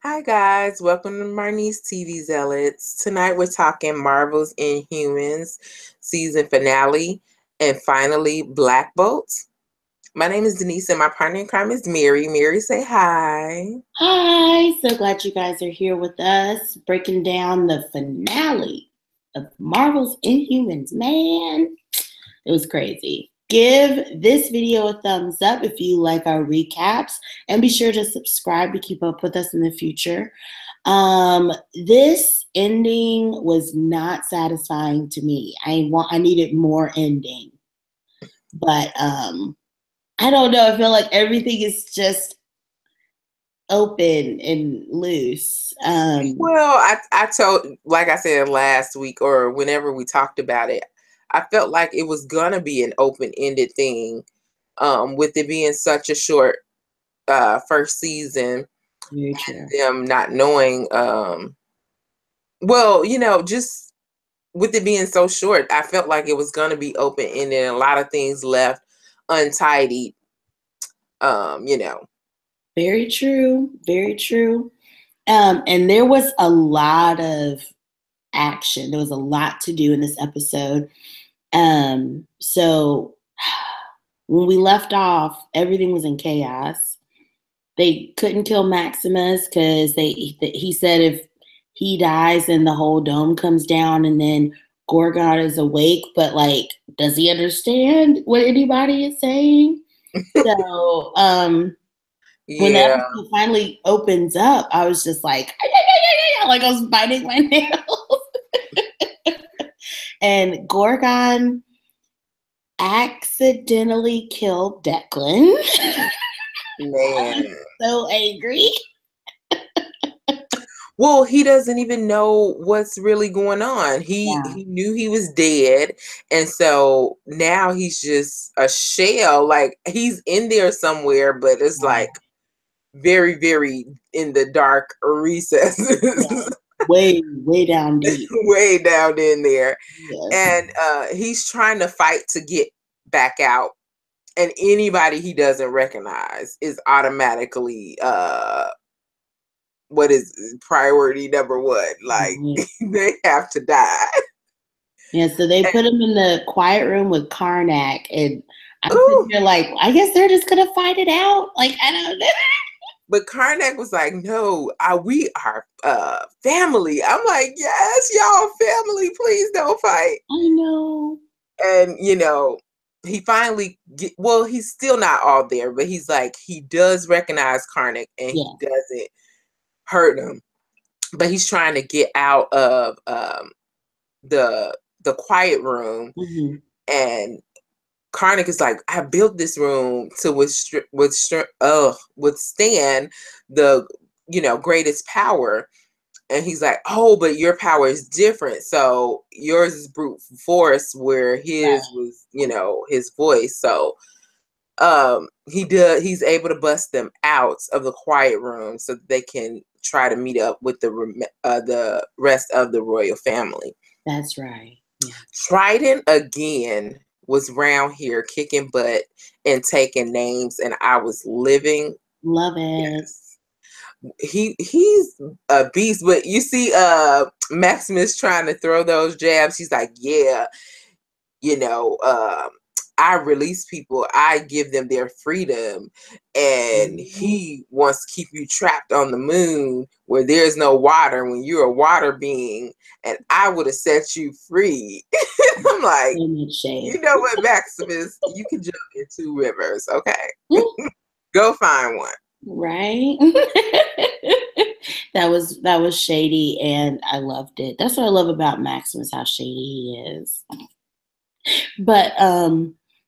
Hi guys, welcome to Marnie's TV Zealots. Tonight we're talking Marvel's Inhumans season finale and finally Black Bolt. My name is Denise and my partner in crime is Mary. Mary, say hi. Hi, so glad you guys are here with us, breaking down the finale of Marvel's Inhumans. Man, it was crazy. Give this video a thumbs up if you like our recaps, and be sure to subscribe to keep up with us in the future. This ending was not satisfying to me. I needed more ending, but I don't know. I feel like everything is just open and loose. Well, I told, like I said last week or whenever we talked about it, I felt like it was gonna be an open-ended thing, with it being such a short first season. Very true. Them not knowing, well, just with it being so short, I felt like it was gonna be open-ended and a lot of things left untidy. You know. Very true. Very true. And there was a lot of action. There was a lot to do in this episode. So when we left off, everything was in chaos. They couldn't kill Maximus because he said if he dies, then the whole dome comes down, and then Gorgon is awake. But like, does he understand what anybody is saying? So when the Yeah. episode finally opens up, I was just like, like I was biting my nails. And Gorgon accidentally killed Declan. Man. So angry. Well, he doesn't even know what's really going on. He knew he was dead, and so now he's just a shell. Like he's in there somewhere, but it's like very, very in the dark recesses. Way down deep. Way down in there. Yes. And he's trying to fight to get back out. And anybody he doesn't recognize is automatically what is priority number one. Like they have to die. Yeah, so they put him in the quiet room with Karnak, and I'm sitting here like, I guess they're just gonna fight it out. Like, I don't know. But Karnak was like, no, we are family. I'm like, yes, y'all family. Please don't fight. I know. And, he finally, he's still not all there, but he's like, he does recognize Karnak and he doesn't hurt him. But he's trying to get out of the quiet room. Mm-hmm. And Karnak is like, I built this room to withstand the greatest power. And he's like, oh, but your power is different. So yours is brute force, where his was, his voice. So he's able to bust them out of the quiet room so that they can try to meet up with the rest of the royal family. That's right. Yeah. Trident again was round here kicking butt and taking names, and I was living. Love it. Yes. He's a beast, but you see Maximus trying to throw those jabs. He's like, yeah, I release people, I give them their freedom, and he wants to keep you trapped on the moon where there's no water when you're a water being, and I would have set you free. I'm like, you know what, Maximus, you can jump in 2 rivers, okay? Go find one. Right. that was shady, and I loved it. That's what I love about Maximus, how shady he is. But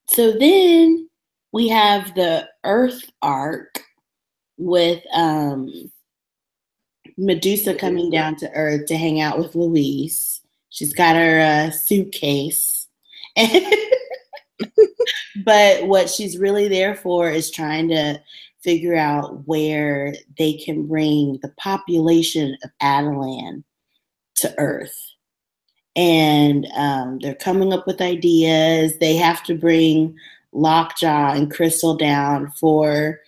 so then we have the Earth arc with Medusa coming down to Earth to hang out with Louise. She's got her suitcase. But what she's really there for is trying to figure out where they can bring the population of Adelan to Earth. And they're coming up with ideas. They have to bring Lockjaw and Crystal down for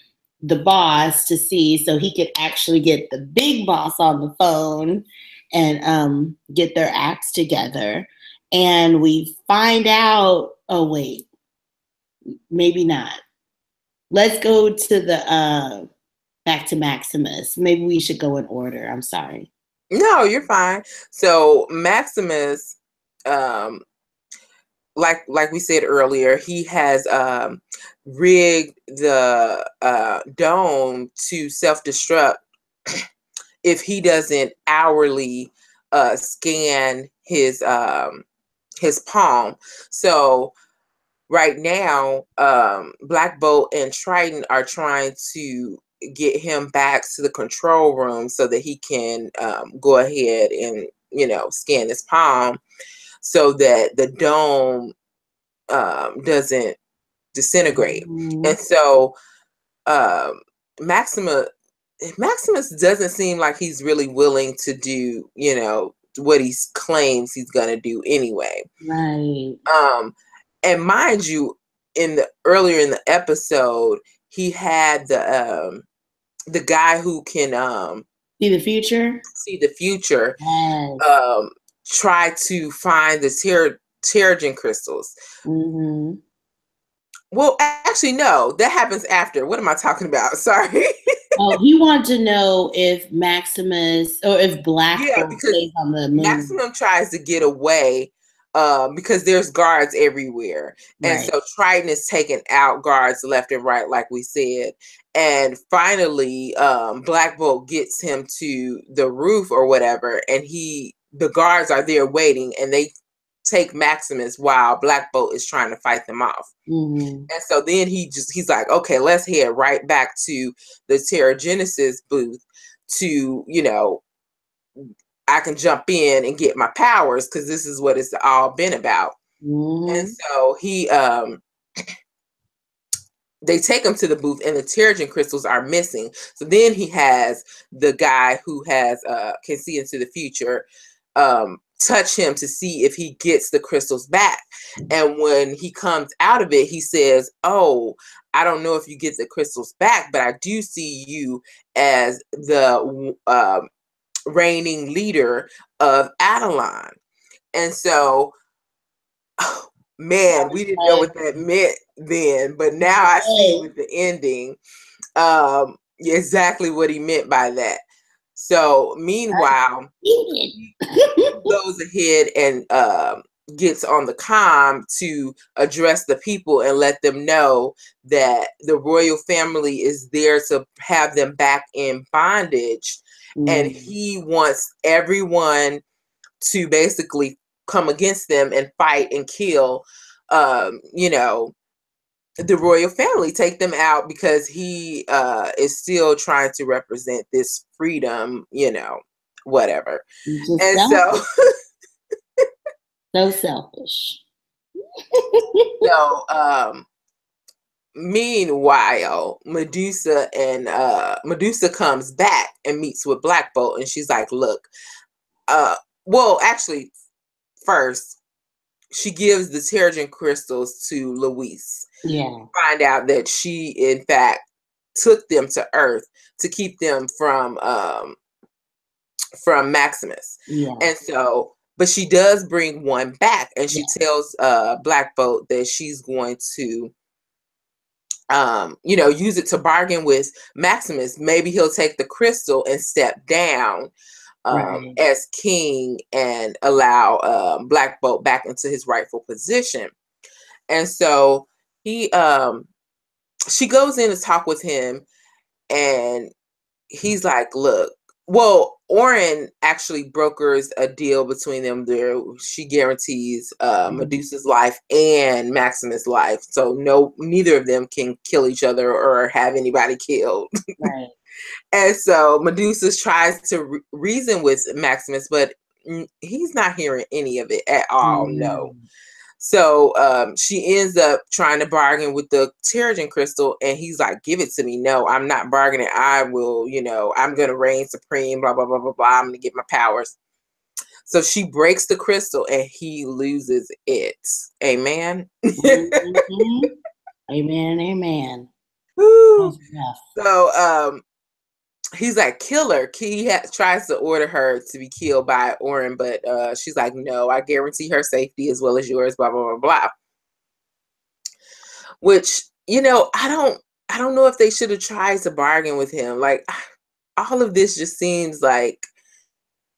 the boss to see so he could actually get the big boss on the phone and get their acts together. And we find out, oh wait, maybe not. Let's go to the back to Maximus. Maybe we should go in order. I'm sorry. No, you're fine. So Maximus, like we said earlier, he has rigged the dome to self-destruct if he doesn't hourly scan his palm. So right now, Black Bolt and Triton are trying to get him back to the control room so that he can go ahead and, scan his palm so that the dome doesn't disintegrate. Mm-hmm. And so Maximus doesn't seem like he's really willing to do, what he claims he's going to do anyway. Right. And mind you, earlier in the episode, he had the guy who can see the future. Yes. Try to find the Terrigen crystals. Mm-hmm. Well, actually, no, that happens after. What am I talking about? Sorry. Oh, he wanted to know if Maximus or if Black Bolt stays on the moon. Maximum tries to get away because there's guards everywhere. Right. And so Triton is taking out guards left and right, like we said. And finally, Black Bolt gets him to the roof or whatever, and the guards are there waiting, and they take Maximus while Black Bolt is trying to fight them off. Mm-hmm. And so then he's like, okay, let's head right back to the Terrigenesis booth to, I can jump in and get my powers because this is what it's all been about. Mm-hmm. And so they take him to the booth and the Terrigen crystals are missing. So then he has the guy who has can see into the future touch him to see if he gets the crystals back. And when he comes out of it, he says, oh, I don't know if you get the crystals back, but I do see you as the reigning leader of Adeline. And so, man, we didn't know what that meant then, but now I see with the ending exactly what he meant by that. So meanwhile, he goes ahead and gets on the comm to address the people and let them know that the royal family is there to have them back in bondage. And he wants everyone to basically come against them and fight and kill, the royal family, take them out because he is still trying to represent this freedom, whatever. And so selfish. So meanwhile, Medusa comes back and meets with Black Bolt, and she's like, look, well, actually, first, she gives the Terrigen crystals to Luis. Yeah. Find out that she, in fact, took them to Earth to keep them from Maximus. Yeah. And so, but she does bring one back, and she tells Black Bolt that she's going to use it to bargain with Maximus. Maybe he'll take the crystal and step down as king and allow Black Bolt back into his rightful position. And so she goes in to talk with him, and he's like, look, well, Orin actually brokers a deal between them there. She guarantees Medusa's life and Maximus' life. So neither of them can kill each other or have anybody killed. Right. And so Medusa tries to reason with Maximus, but he's not hearing any of it at all. No. So she ends up trying to bargain with the Terrigen crystal, and he's like, give it to me. No, I'm not bargaining. I will, I'm going to reign supreme, blah, blah, blah, blah, blah. I'm going to get my powers. So she breaks the crystal and he loses it. Amen. Mm-hmm. Amen. Amen. Woo. was rough. So he's like, kill her. He tries to order her to be killed by Orin, but she's like, no, I guarantee her safety as well as yours, blah, blah, blah, blah. Which, I don't know if they should have tried to bargain with him. Like, all of this just seems like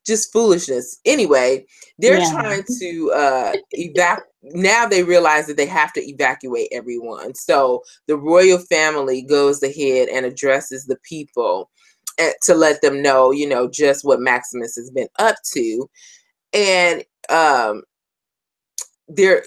just foolishness. Anyway, they're trying to now they realize that they have to evacuate everyone. So the royal family goes ahead and addresses the people to let them know, just what Maximus has been up to. And they're,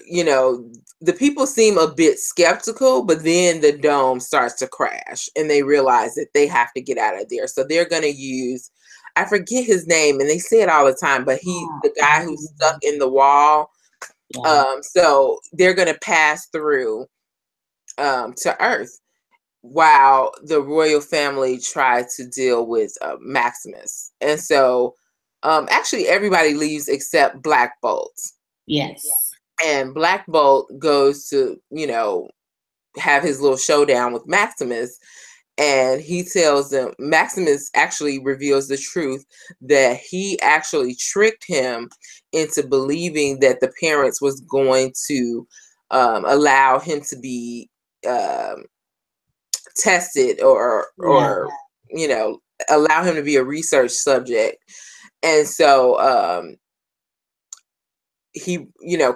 the people seem a bit skeptical, but then the dome starts to crash and they realize that they have to get out of there. So they're going to use, I forget his name, and they say it all the time, but he's the guy who's stuck in the wall. So they're going to pass through to Earth while the royal family tried to deal with Maximus. And so actually everybody leaves except Black Bolt. Yes. And Black Bolt goes to, have his little showdown with Maximus. And he tells them, Maximus actually reveals the truth that he actually tricked him into believing that the parents was going to allow him to be tested or allow him to be a research subject. And so he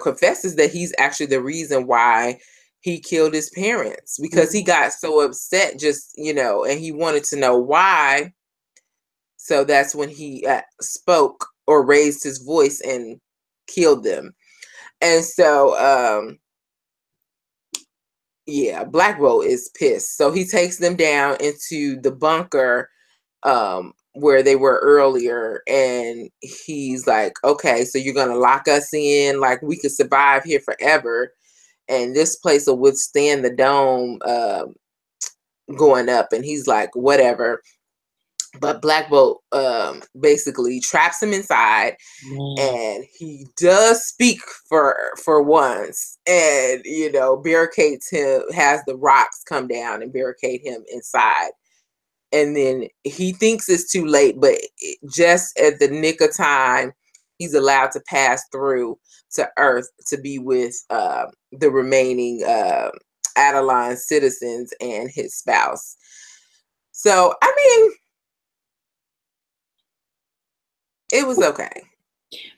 confesses that he's actually the reason why he killed his parents, because he got so upset and he wanted to know why. So that's when he spoke or raised his voice and killed them. And so Black Bolt is pissed. So he takes them down into the bunker where they were earlier, and he's like, okay, so you're gonna lock us in, like we could survive here forever, and this place will withstand the dome going up. And he's like, whatever. But Black Bolt basically traps him inside, and he does speak for once, and barricades him, has the rocks come down and barricade him inside. And then he thinks it's too late, but just at the nick of time, he's allowed to pass through to Earth to be with the remaining Adeline citizens and his spouse. So, I mean, it was okay.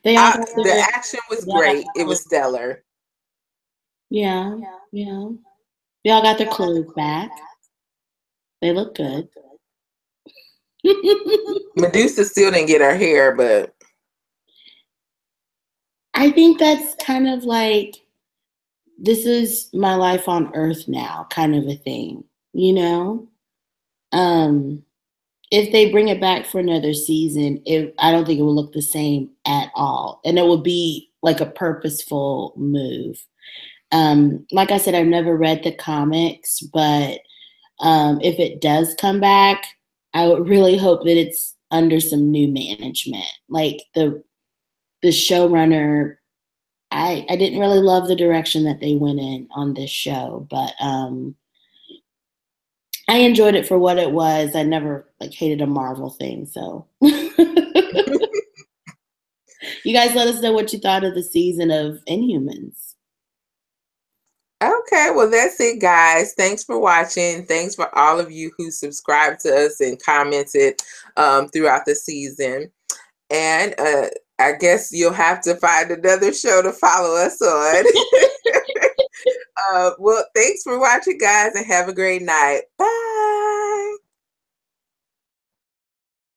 The action was great. It was stellar. Yeah. They all got their clothes back. They look good. Medusa still didn't get her hair, but I think that's kind of like, this is my life on Earth now kind of a thing, if they bring it back for another season, I don't think it will look the same at all, and it will be like a purposeful move. Like I said, I've never read the comics, but if it does come back, I would really hope that it's under some new management. Like the showrunner, I didn't really love the direction that they went in on this show, but I enjoyed it for what it was. I never hated a Marvel thing, so. You guys let us know what you thought of the season of Inhumans. Okay, well, that's it, guys. Thanks for watching. Thanks for all of you who subscribed to us and commented throughout the season. And I guess you'll have to find another show to follow us on. Well, thanks for watching, guys, and have a great night. Bye.